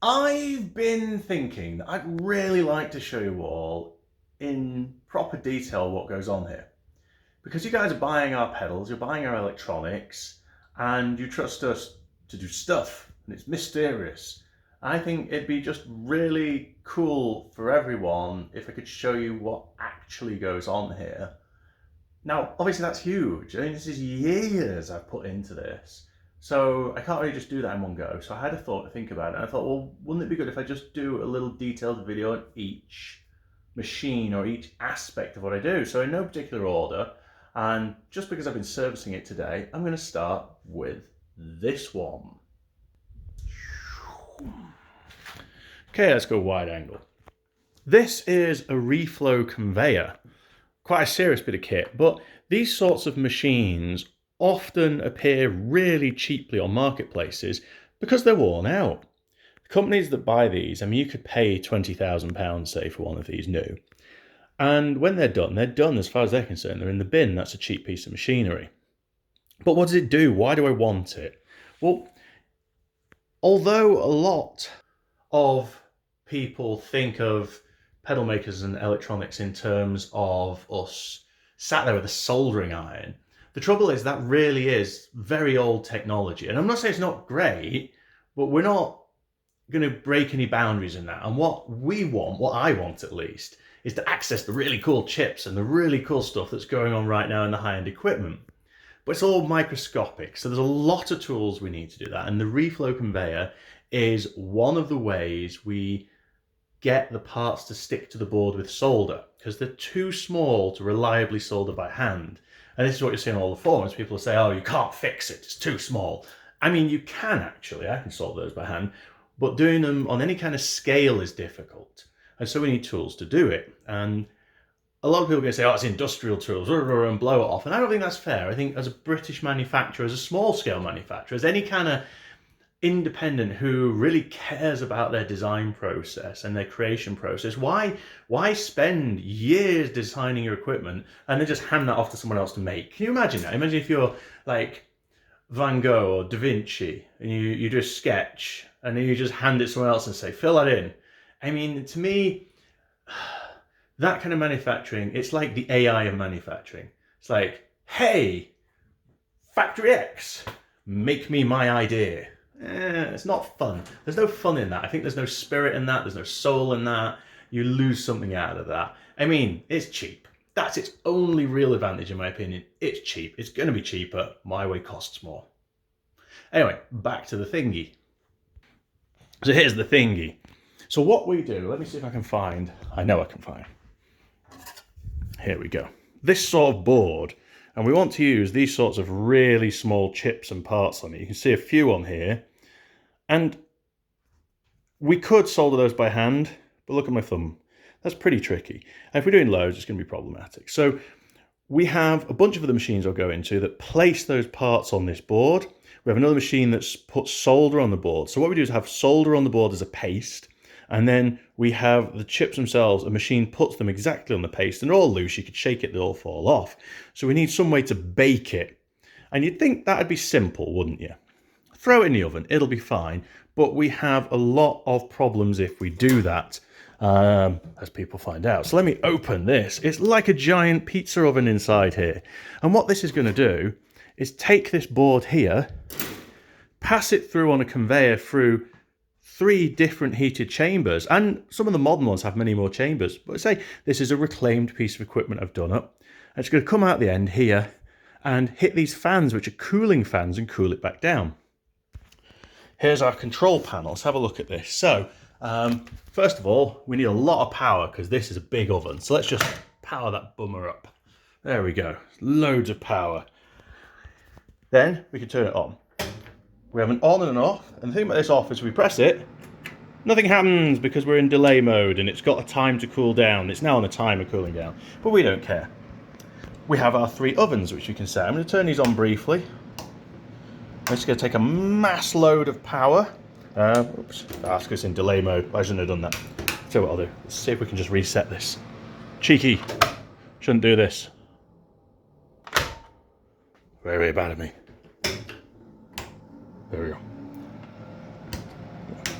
I've been thinking that I'd really like to show you all in proper detail what goes on here. Because you guys are buying our pedals, you're buying our electronics, and you trust us to do stuff, and it's mysterious. I think it'd be just really cool for everyone if I could show you what actually goes on here. Now, obviously that's huge. I mean, this is years I've put into this. So I can't really just do that in one go. So I had a thought to think about it. And I thought, well, wouldn't it be good if I just do a little detailed video on each machine or each aspect of what I do? So in no particular order. And just because I've been servicing it today, I'm going to start with this one. Okay, let's go wide angle. This is a Reflow Conveyor. Quite a serious bit of kit, but these sorts of machines often appear really cheaply on marketplaces because they're worn out. Companies that buy these, I mean, you could pay £20,000, say, for one of these new. And when they're done as far as they're concerned. They're in the bin. That's a cheap piece of machinery. But what does it do? Why do I want it? Well, although a lot of people think of pedal makers and electronics in terms of us sat there with a soldering iron, the trouble is that really is very old technology. And I'm not saying it's not great, but we're not going to break any boundaries in that. And what we want, what I want at least, is to access the really cool chips and the really cool stuff that's going on right now in the high-end equipment. But it's all microscopic, so there's a lot of tools we need to do that. And the Reflow Conveyor is one of the ways we get the parts to stick to the board with solder, because they're too small to reliably solder by hand. And this is what you see on all the forums. People say, oh, you can't fix it, it's too small. I mean, you can actually, I can solder those by hand, but doing them on any kind of scale is difficult. And so we need tools to do it. And a lot of people are going to say, oh, it's industrial tools, and blow it off. And I don't think that's fair. I think as a British manufacturer, as a small scale manufacturer, as any kind of independent who really cares about their design process and their creation process, why spend years designing your equipment and then just hand that off to someone else to make? Can you imagine that? Imagine if you're like Van Gogh or Da Vinci and you do a sketch and then you just hand it to someone else and say, fill that in. I mean, to me, that kind of manufacturing, it's like the AI of manufacturing. It's like, hey, Factory X, make me my idea. It's not fun. There's no fun in that. I think there's no spirit in that. There's no soul in that. You lose something out of that. I mean, it's cheap. That's its only real advantage, in my opinion. It's cheap. It's going to be cheaper. My way costs more. Anyway, back to the thingy. So here's the thingy. So what we do, let me see if I can find, I know I can find. Here we go. This sort of board, and we want to use these sorts of really small chips and parts on it. You can see a few on here. And we could solder those by hand, but look at my thumb. That's pretty tricky. And if we're doing loads, it's going to be problematic. So we have a bunch of other machines I'll go into that place those parts on this board. We have another machine that's put solder on the board. So what we do is have solder on the board as a paste. And then we have the chips themselves. A machine puts them exactly on the paste, and they're all loose. You could shake it, they'll all fall off. So we need some way to bake it. And you'd think that'd be simple, wouldn't you? Throw it in the oven, it'll be fine. But we have a lot of problems if we do that, as people find out. So let me open this. It's like a giant pizza oven inside here. And what this is going to do is take this board here, pass it through on a conveyor through 3 different heated chambers, and some of the modern ones have many more chambers. But say this is a reclaimed piece of equipment I've done up, and it's going to come out the end here and hit these fans, which are cooling fans, and cool it back down. Here's our control panel. Let's have a look at this. So first of all, we need a lot of power because this is a big oven. So let's just power that bummer up. There we go. Loads of power. Then we can turn it on. We have an on and an off, and the thing about this off is we press it, nothing happens because we're in delay mode and it's got a time to cool down. It's now on a timer cooling down, but we don't care. We have our 3 ovens which we can set. I'm going to turn these on briefly. I'm just going to take a mass load of power. Oops, that's because it's in delay mode. I shouldn't have done that. So what I'll do, let's see if we can just reset this. Cheeky, shouldn't do this. Very, very bad of me. There we go.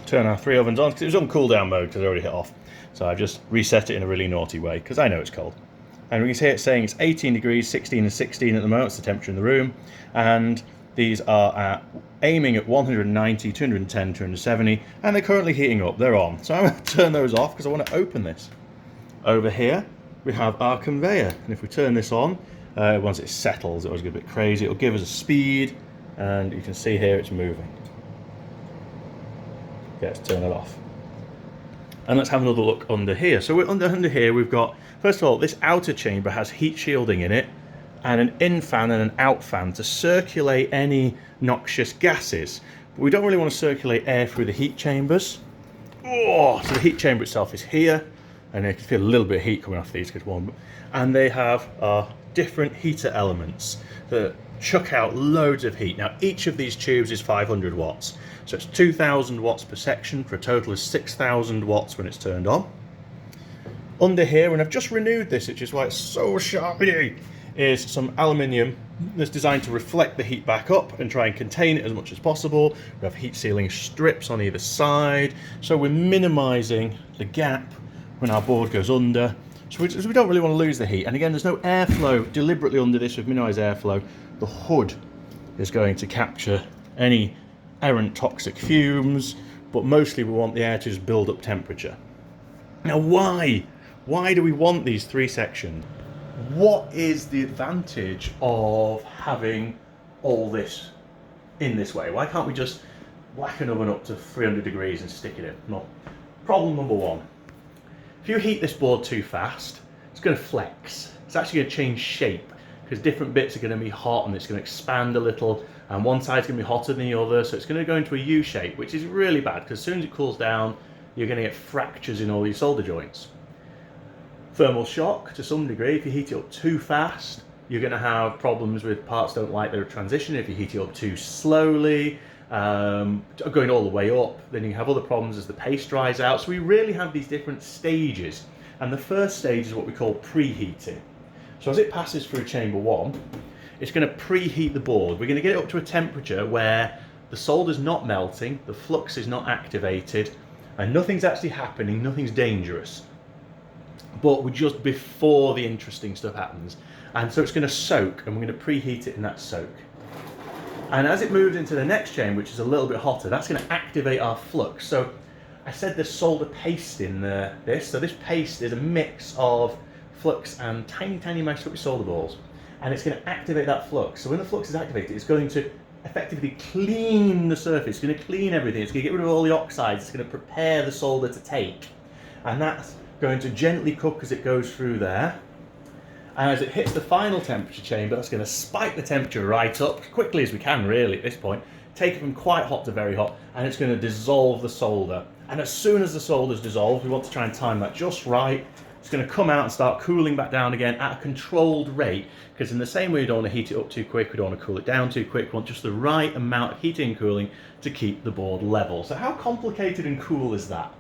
turn our 3 ovens on, because it was on cool down mode because I already hit off. So I've just reset it in a really naughty way because I know it's cold. And we can see it saying it's 18 degrees, 16 and 16 at the moment. It's the temperature in the room. And these are aiming at 190, 210, 270, and they're currently heating up. They're on. So I'm going to turn those off because I want to open this. Over here, we have our conveyor. And if we turn this on, once it settles, it always gets a bit crazy. It'll give us a speed, and you can see here it's moving. Okay, let's turn it off. And let's have another look under here. So we're under here, we've got, first of all, this outer chamber has heat shielding in it, and an in fan and an out fan to circulate any noxious gases. But we don't really want to circulate air through the heat chambers. Oh, so the heat chamber itself is here, and you can feel a little bit of heat coming off these, because one, and they have different heater elements that chuck out loads of heat. Now each of these tubes is 500 watts, so it's 2,000 watts per section for a total of 6,000 watts when it's turned on. Under here, and I've just renewed this, which is why it's so shiny, is some aluminium that's designed to reflect the heat back up and try and contain it as much as possible. We have heat sealing strips on either side, so we're minimizing the gap when our board goes under. So we don't really want to lose the heat. And again, there's no airflow deliberately under this. We've minimized airflow. The hood is going to capture any errant toxic fumes, but mostly we want the air to just build up temperature. Now why? Why do we want these 3 sections? What is the advantage of having all this in this way? Why can't we just whack an oven up to 300 degrees and stick it in? No. Problem number 1. If you heat this board too fast, it's going to flex. It's actually going to change shape because different bits are going to be hot and it's going to expand a little, and one side's going to be hotter than the other, so it's going to go into a U shape, which is really bad because as soon as it cools down, you're going to get fractures in all these solder joints. Thermal shock to some degree. If you heat it up too fast, you're going to have problems with parts don't like their transition. If you heat it up too slowly, going all the way up, then you have other problems as the paste dries out. So we really have these different stages, and the first stage is what we call preheating. So as it passes through chamber 1, it's going to preheat the board. We're going to get it up to a temperature where the solder's not melting, the flux is not activated, and nothing's actually happening, nothing's dangerous. But we're just before the interesting stuff happens. And so it's going to soak, and we're going to preheat it in that soak. And as it moves into the next chamber, which is a little bit hotter, that's going to activate our flux. So I said there's solder paste in this. So this paste is a mix of flux and tiny, tiny microscopic solder balls. And it's going to activate that flux. So when the flux is activated, it's going to effectively clean the surface. It's going to clean everything. It's going to get rid of all the oxides. It's going to prepare the solder to take. And that's going to gently cook as it goes through there. And as it hits the final temperature chamber, that's going to spike the temperature right up, as quickly as we can really at this point, take it from quite hot to very hot, and it's going to dissolve the solder. And as soon as the solder's dissolved, we want to try and time that just right. It's going to come out and start cooling back down again at a controlled rate, because in the same way we don't want to heat it up too quick, we don't want to cool it down too quick, we want just the right amount of heating and cooling to keep the board level. So how complicated and cool is that?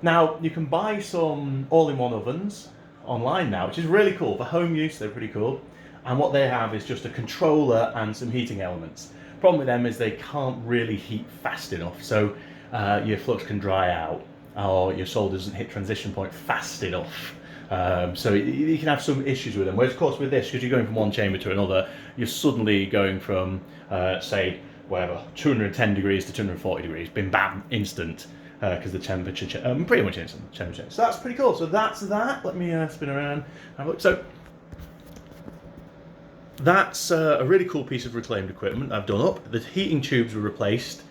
Now, you can buy some all-in-one ovens online now, which is really cool. For home use, they're pretty cool. And what they have is just a controller and some heating elements. Problem with them is they can't really heat fast enough, so your flux can dry out, or your solder doesn't hit transition point fast enough. So you can have some issues with them. Whereas, of course, with this, because you're going from one chamber to another, you're suddenly going from, say, whatever, 210 degrees to 240 degrees, bim bam, instant. Because the temperature, pretty much instant temperature. So that's pretty cool. So that's that. Let me spin around and have a look. So that's a really cool piece of reclaimed equipment I've done up. The heating tubes were replaced,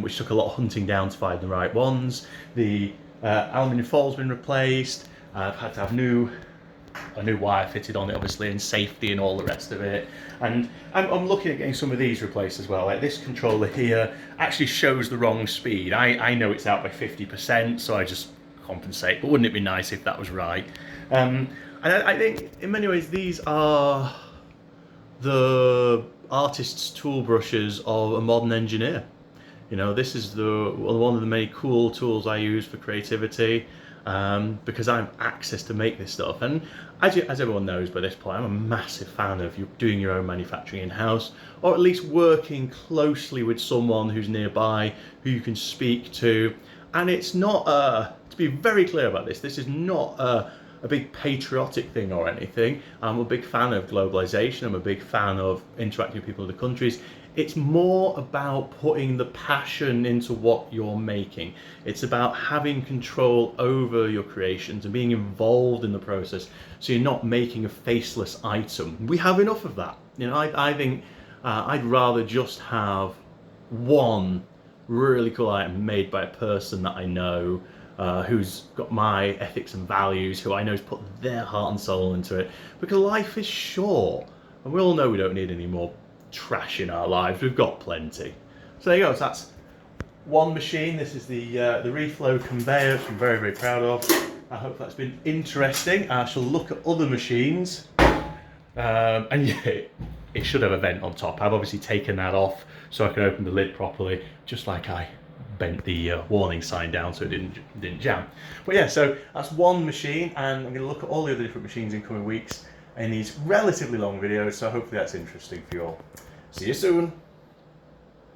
which took a lot of hunting down to find the right ones. The aluminium foil's been replaced. I've had to have a new wire fitted on it, obviously, and safety and all the rest of it. And I'm looking at getting some of these replaced as well. Like this controller here actually shows the wrong speed. I know it's out by 50%, so I just compensate. But wouldn't it be nice if that was right? And I think in many ways these are the artist's tool brushes of a modern engineer. You know, this is one of the many cool tools I use for creativity. because I have access to make this stuff. And as everyone knows by this point, I'm a massive fan of you doing your own manufacturing in-house, or at least working closely with someone who's nearby, who you can speak to. And it's not, to be very clear about this, this is not a big patriotic thing or anything. I'm a big fan of globalization. I'm a big fan of interacting with people in other countries. It's more about putting the passion into what you're making. It's about having control over your creations and being involved in the process, so you're not making a faceless item. We have enough of that. You know, I think I'd rather just have one really cool item made by a person that I know, who's got my ethics and values, who I know has put their heart and soul into it, because life is short, and we all know we don't need any more trash in our lives. We've got plenty. So there you go. So that's one machine. This is the Reflow Conveyor, which I'm very, very proud of. I hope that's been interesting. I shall look at other machines, and yeah, it should have a vent on top. I've obviously taken that off so I can open the lid properly, just like I bent the warning sign down so it didn't jam. But yeah, so that's one machine, and I'm going to look at all the other different machines in coming weeks in these relatively long videos, so hopefully that's interesting for you all. See you soon.